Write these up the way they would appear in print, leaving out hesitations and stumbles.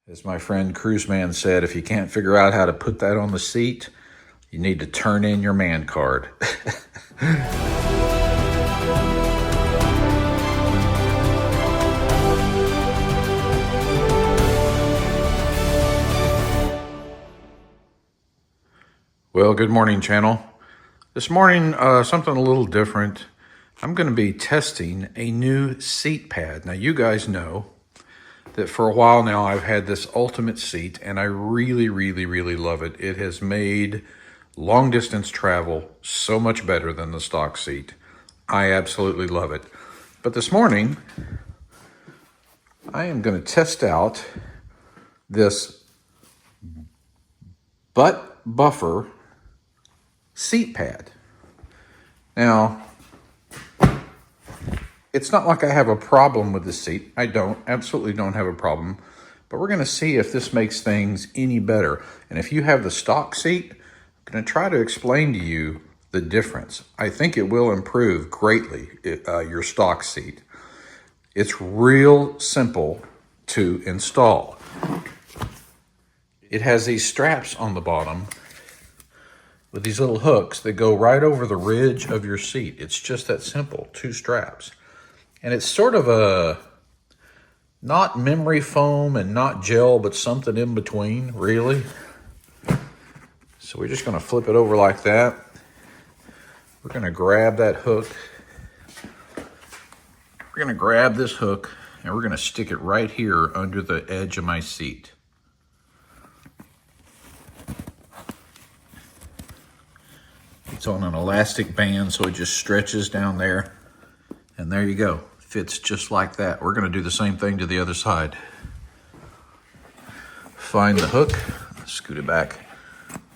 As my friend Cruiseman said, if you can't figure out how to put that on the seat, you need to turn in your man card. Well, good morning, channel. This morning, something a little different. I'm going to be testing a new seat pad. Now, you guys know that for a while now I've had this Ultimate seat, and I really love it. It has made long distance travel so much better than the stock seat. I absolutely love it. But this morning, I am going to test out this butt buffer seat pad. Now, it's not like I have a problem with the seat. I absolutely don't have a problem. But we're going to see if this makes things any better. And if you have the stock seat, I'm going to try to explain to you the difference. I think it will improve greatly your stock seat. It's real simple to install. It has these straps on the bottom with these little hooks that go right over the ridge of your seat. It's just that simple, 2 straps. And it's sort of a, not memory foam and not gel, but something in between, really. So we're just gonna flip it over like that. We're gonna grab that hook. We're gonna grab this hook and we're gonna stick it right here under the edge of my seat. It's on an elastic band, so it just stretches down there. And there you go. Fits just like that. We're going to do the same thing to the other side. Find the hook. Scoot it back.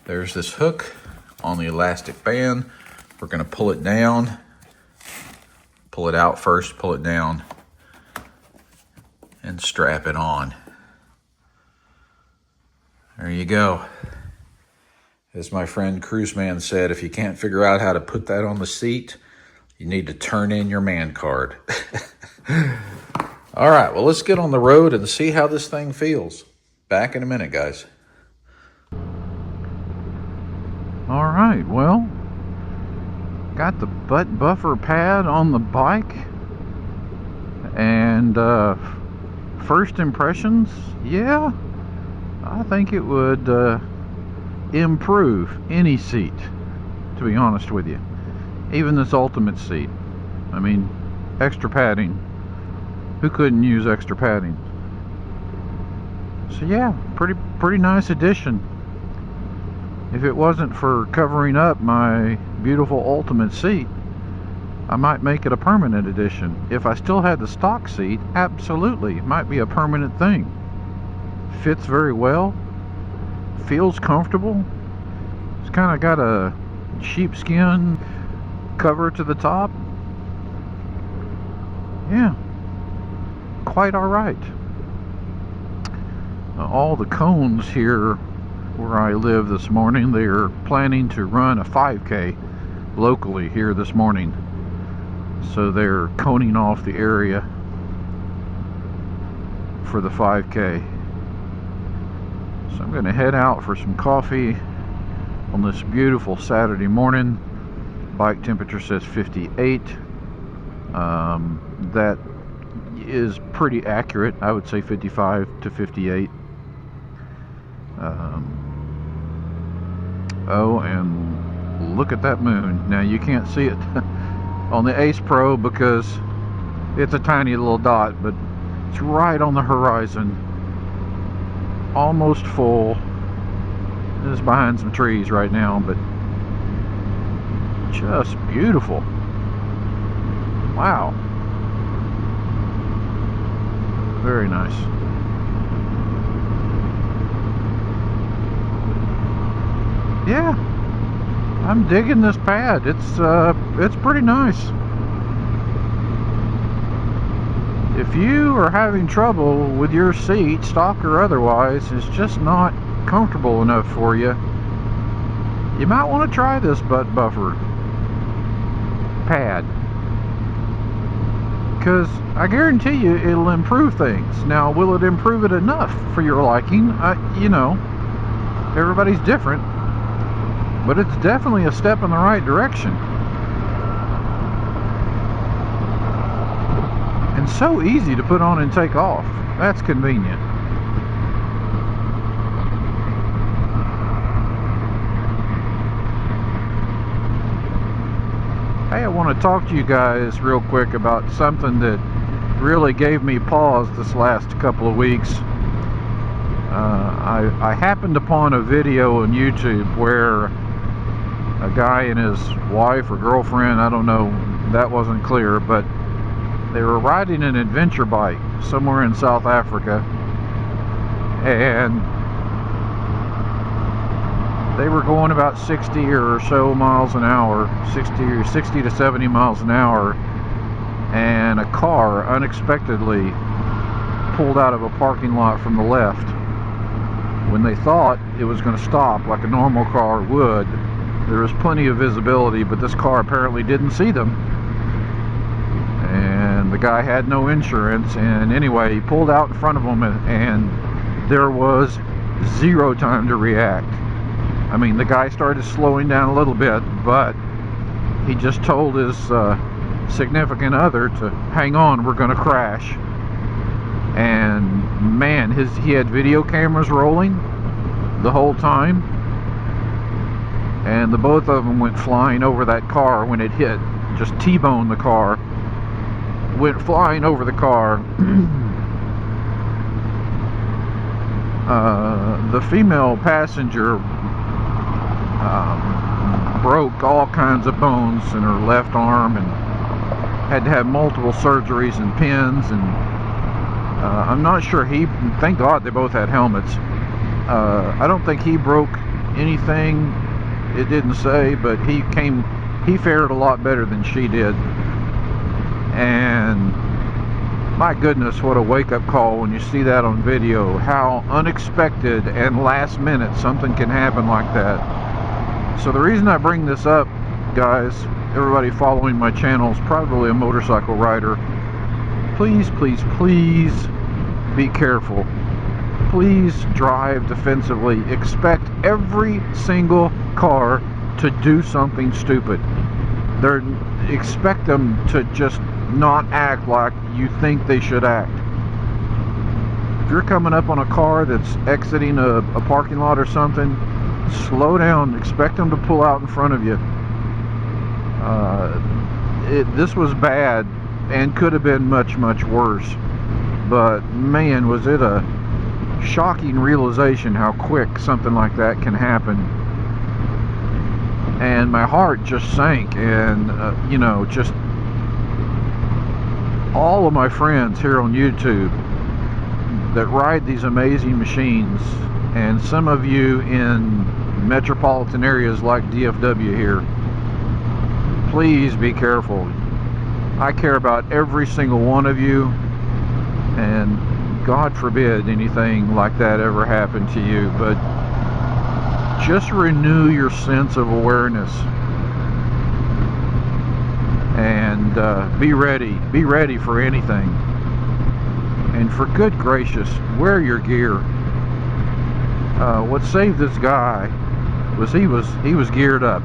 There's this hook on the elastic band. We're going to pull it down. Pull it out first, pull it down, and strap it on. There you go. As my friend Cruiseman said, if you can't figure out how to put that on the seat, you need to turn in your man card. All right, well, let's get on the road and see how this thing feels. Back in a minute, guys. All right, well, got the butt buffer pad on the bike. And first impressions, yeah, I think it would improve any seat, to be honest with you. Even this Ultimate seat. I mean, extra padding. Who couldn't use extra padding? So yeah, pretty nice addition. If it wasn't for covering up my beautiful Ultimate seat, I might make it a permanent addition. If I still had the stock seat, absolutely, it might be a permanent thing. Fits very well. Feels comfortable. It's kind of got a sheepskin cover to the top. Yeah, quite all right. All the cones here where I live this morning, they are planning to run a 5K locally here this morning. So they're coning off the area for the 5K. So I'm going to head out for some coffee on this beautiful Saturday morning. Bike temperature says 58. That is pretty accurate. I would say 55 to 58. Oh, and look at that moon. Now you can't see it on the Ace Pro because it's a tiny little dot, but it's right on the horizon. Almost full. It's behind some trees right now, but just beautiful. Wow. Very nice. Yeah, I'm digging this pad. It's pretty nice. If you are having trouble with your seat, stock or otherwise, it's just not comfortable enough for you, you might want to try this butt buffer pad. because I guarantee you it'll improve things. Now, will it improve it enough for your liking? You know, everybody's different, but it's definitely a step in the right direction. And so easy to put on and take off. That's convenient. Hey, I want to talk to you guys real quick about something that really gave me pause this last couple of weeks. I happened upon a video on YouTube where a guy and his wife or girlfriend, I don't know, that wasn't clear, but they were riding an adventure bike somewhere in South Africa, and they were going about 60 or so miles an hour, 60 to 70 miles an hour, and a car unexpectedly pulled out of a parking lot from the left. When they thought it was going to stop like a normal car would, there was plenty of visibility, but this car apparently didn't see them. And the guy had no insurance, and anyway, he pulled out in front of them, and there was zero time to react. I mean, the guy started slowing down a little bit, but he just told his significant other to hang on, we're going to crash. And man, he had video cameras rolling the whole time, and the both of them went flying over that car when it hit, just T-boned the car, went flying over the car. The female passenger broke all kinds of bones in her left arm and had to have multiple surgeries and pins, and I'm not sure thank God they both had helmets. I don't think he broke anything, it didn't say, but he fared a lot better than she did. And my goodness, what a wake-up call when you see that on video, how unexpected and last minute something can happen like that. So the reason I bring this up, guys, everybody following my channel is probably a motorcycle rider. Please, please, please be careful. Please drive defensively. Expect every single car to do something stupid. Expect them to just not act like you think they should act. If you're coming up on a car that's exiting a parking lot or something, slow down. Expect them to pull out in front of you. This was bad and could have been much, much worse. But man, was it a shocking realization how quick something like that can happen. And my heart just sank, and you know, just all of my friends here on YouTube that ride these amazing machines, and some of you in metropolitan areas like DFW here, please be careful. I care about every single one of you, and God forbid anything like that ever happened to you, but just renew your sense of awareness and be ready for anything. And for good gracious, wear your gear. What saved this guy was he was geared up,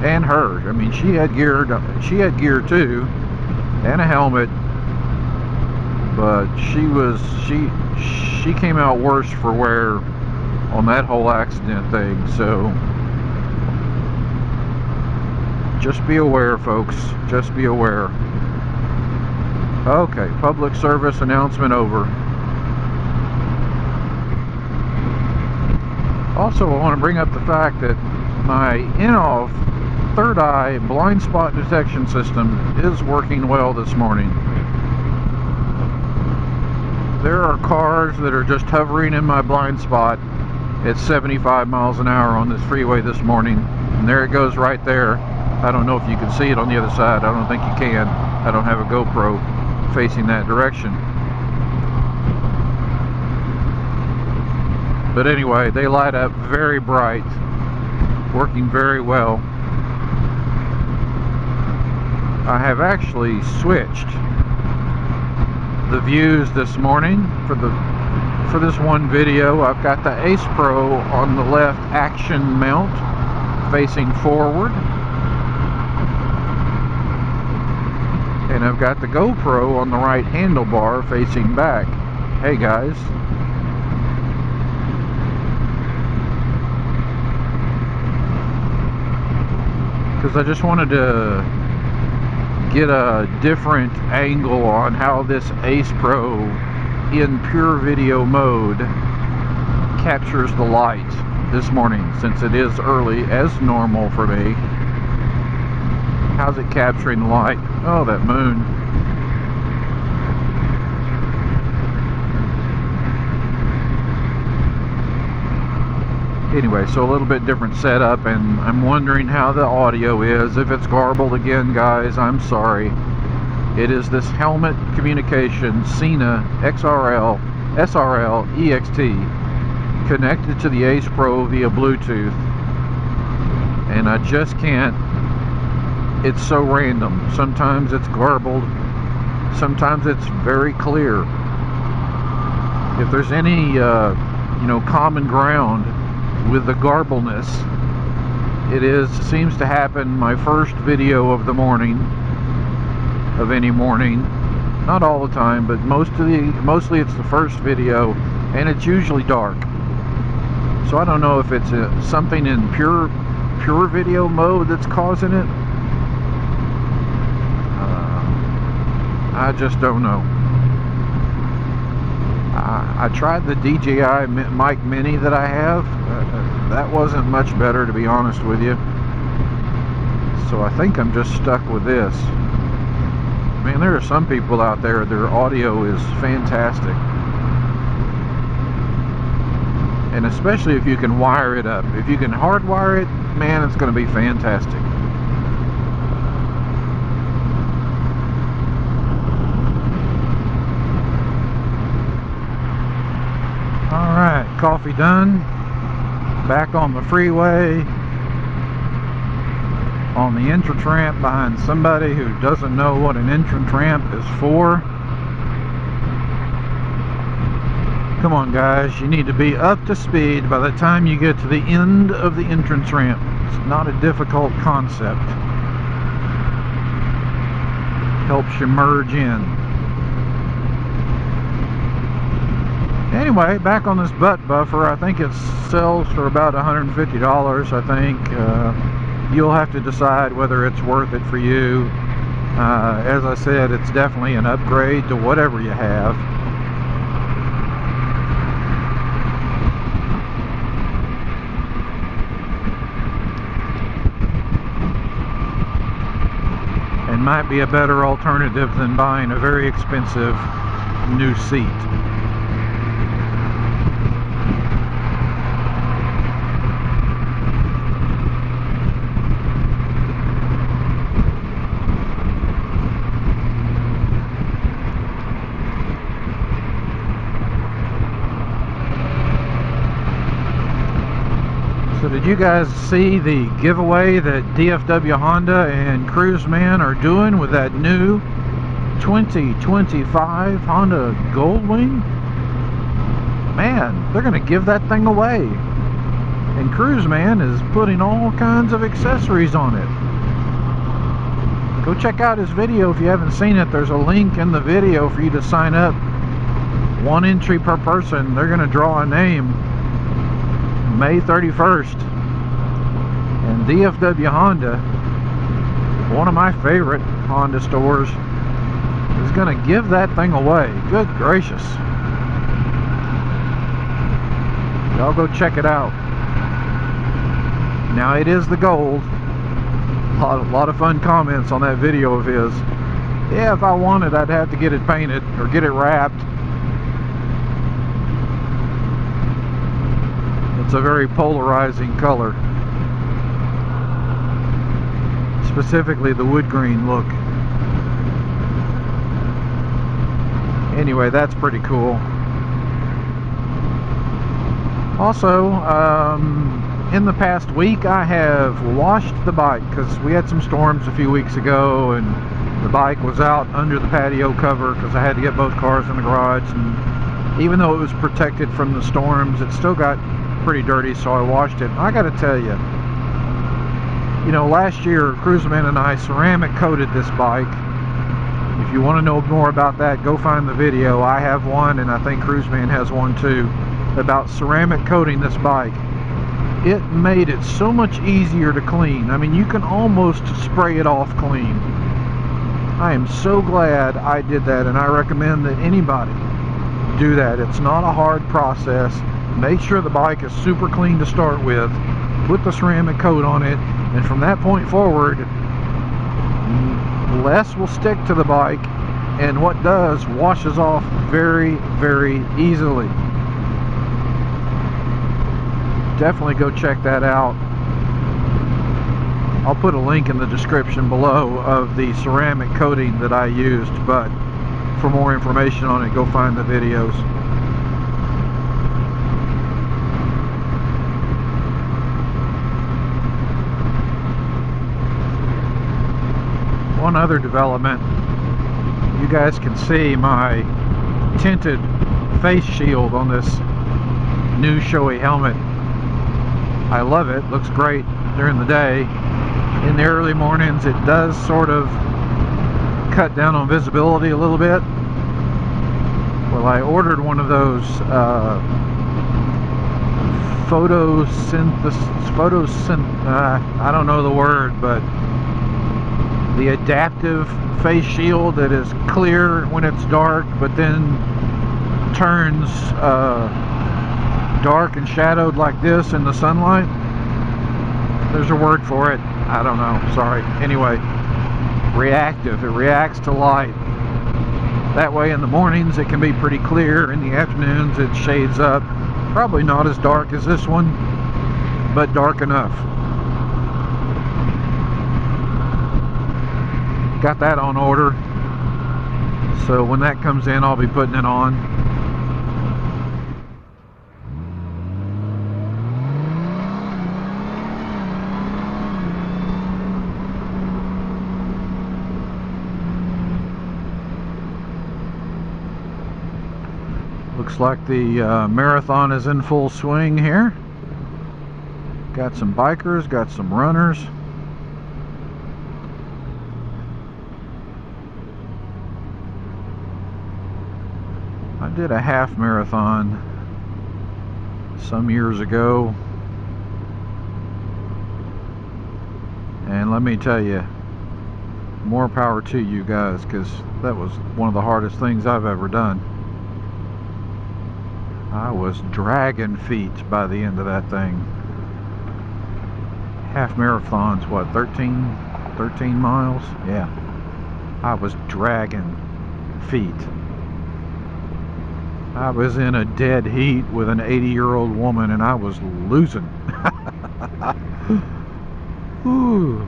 and her. I mean, she had gear too, and a helmet, but she came out worse for wear on that whole accident thing. So just be aware, folks, just be aware. Okay, public service announcement over. Also, I want to bring up the fact that my in-off third eye blind spot detection system is working well this morning. There are cars that are just hovering in my blind spot at 75 miles an hour on this freeway this morning, and there it goes right there. I don't know if you can see it on the other side. I don't think you can. I don't have a GoPro facing that direction. But anyway, they light up very bright, working very well. I have actually switched the views this morning for this one video. I've got the Ace Pro on the left action mount facing forward, and I've got the GoPro on the right handlebar facing back. Hey guys. Because I just wanted to get a different angle on how this Ace Pro in pure video mode captures the light this morning, since it is early as normal for me. How's it capturing the light? Oh, that moon. Anyway, so a little bit different setup, and I'm wondering how the audio is. If it's garbled again, guys, I'm sorry. It is this Helmet Communications Cena XRL SRL EXT connected to the Ace Pro via Bluetooth, and I just can't. It's so random. Sometimes it's garbled, sometimes it's very clear. If there's any common ground with the garbleness, seems to happen my first video of the morning, of any morning. Not all the time, but mostly it's the first video, and it's usually dark. So I don't know if it's something in pure video mode that's causing it. I just don't know. I tried the DJI Mic Mini that I have. That wasn't much better, to be honest with you. So I think I'm just stuck with this. Man, there are some people out there, their audio is fantastic. And especially if you can wire it up. If you can hardwire it, man, it's going to be fantastic. Alright, coffee done. Back on the freeway, on the entrance ramp behind somebody who doesn't know what an entrance ramp is for. Come on guys, you need to be up to speed by the time you get to the end of the entrance ramp. It's not a difficult concept. Helps you merge in. Anyway, back on this butt buffer, I think it sells for about $150, I think. You'll have to decide whether it's worth it for you. As I said, it's definitely an upgrade to whatever you have. And might be a better alternative than buying a very expensive new seat. So did you guys see the giveaway that DFW Honda and Cruiseman are doing with that new 2025 Honda Goldwing? Man, they're going to give that thing away. And Cruiseman is putting all kinds of accessories on it. Go check out his video if you haven't seen it. There's a link in the video for you to sign up. 1 entry per person. They're going to draw a name May 31st. And DFW Honda, one of my favorite Honda stores, is going to give that thing away. Good gracious. Y'all go check it out. Now it is the gold. A lot of fun comments on that video of his. Yeah, if I wanted, I'd have to get it painted or get it wrapped. It's a very polarizing color. Specifically the wood green look. Anyway, that's pretty cool. Also, in the past week I have washed the bike because we had some storms a few weeks ago and The bike was out under the patio cover because I had to get both cars in the garage, and even though it was protected from the storms, it still got pretty dirty, so I washed it. I gotta tell you, you know, last year Cruiseman and I ceramic coated this bike. If you want to know more about that, go find the video. I have one, and I think Cruiseman has one too, about ceramic coating this bike. It made it so much easier to clean. I mean, you can almost spray it off clean. I am so glad I did that, and I recommend that anybody do that. It's not a hard process. Make sure the bike is super clean to start with. Put the ceramic coat on it, and from that point forward, less will stick to the bike, and what does washes off very, very easily. Definitely go check that out. I'll put a link in the description below of the ceramic coating that I used, but for more information on it, go find the videos. One other development, you guys can see my tinted face shield on this new showy helmet. I love it, looks great during the day. In the early mornings it does sort of cut down on visibility a little bit. Well, I ordered one of those I don't know the word, but the adaptive face shield that is clear when it's dark, but then turns dark and shadowed like this in the sunlight. There's a word for it. I don't know. Sorry. Anyway, reactive. It reacts to light. That way in the mornings it can be pretty clear. In the afternoons it shades up. Probably not as dark as this one, but dark enough. Got that on order, so when that comes in I'll be putting it on. Looks like the marathon is in full swing here. Got some bikers, got some runners. I did a half marathon some years ago, and let me tell you, more power to you guys, because that was one of the hardest things I've ever done. I was dragging feet by the end of that thing. Half marathons, what, 13 miles? Yeah, I was dragging feet. I was in a dead heat with an 80-year-old woman, and I was losing. Ooh.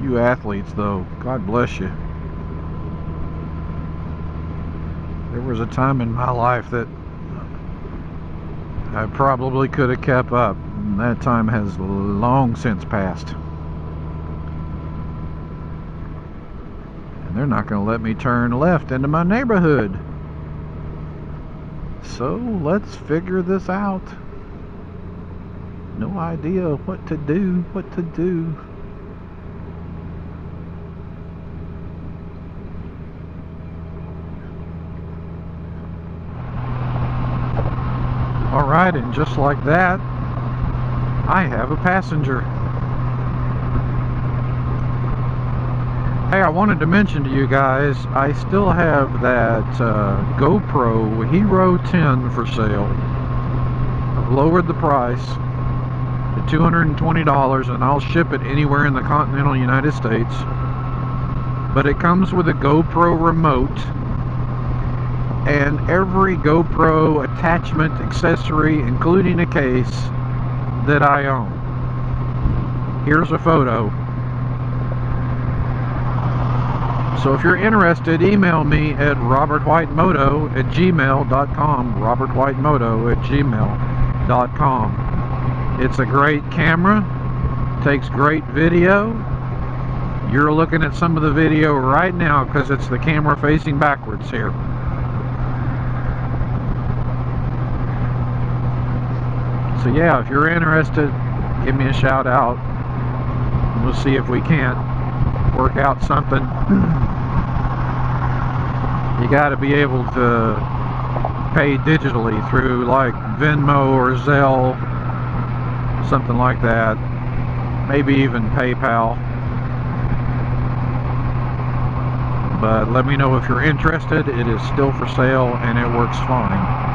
You athletes, though, God bless you. There was a time in my life that I probably could have kept up, and that time has long since passed. And they're not going to let me turn left into my neighborhood. So let's figure this out. No idea what to do, Alright, and just like that, I have a passenger. Hey, I wanted to mention to you guys, I still have that GoPro Hero 10 for sale. I've lowered the price to $220, and I'll ship it anywhere in the continental United States. But it comes with a GoPro remote and every GoPro attachment accessory, including a case, that I own. Here's a photo. So if you're interested, email me at robertwhitemoto@gmail.com. robertwhitemoto@gmail.com. It's a great camera, takes great video. You're looking at some of the video right now because it's the camera facing backwards here. So yeah, if you're interested, give me a shout out. We'll see if we can't work out something. You got to be able to pay digitally through like Venmo or Zelle, something like that. Maybe even PayPal. But let me know if you're interested. It is still for sale and it works fine.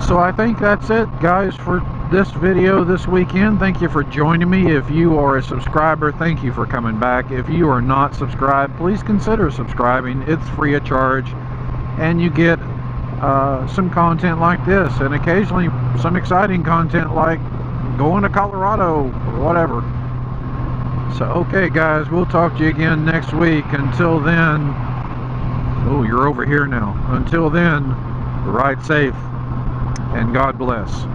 So I think that's it, guys, for this video this weekend. Thank you for joining me. If you are a subscriber, thank you for coming back. If you are not subscribed, please consider subscribing. It's free of charge, and you get some content like this, and occasionally some exciting content like going to Colorado or whatever. So okay, guys, we'll talk to you again next week. Until then, oh, you're over here now. Until then, ride safe and God bless.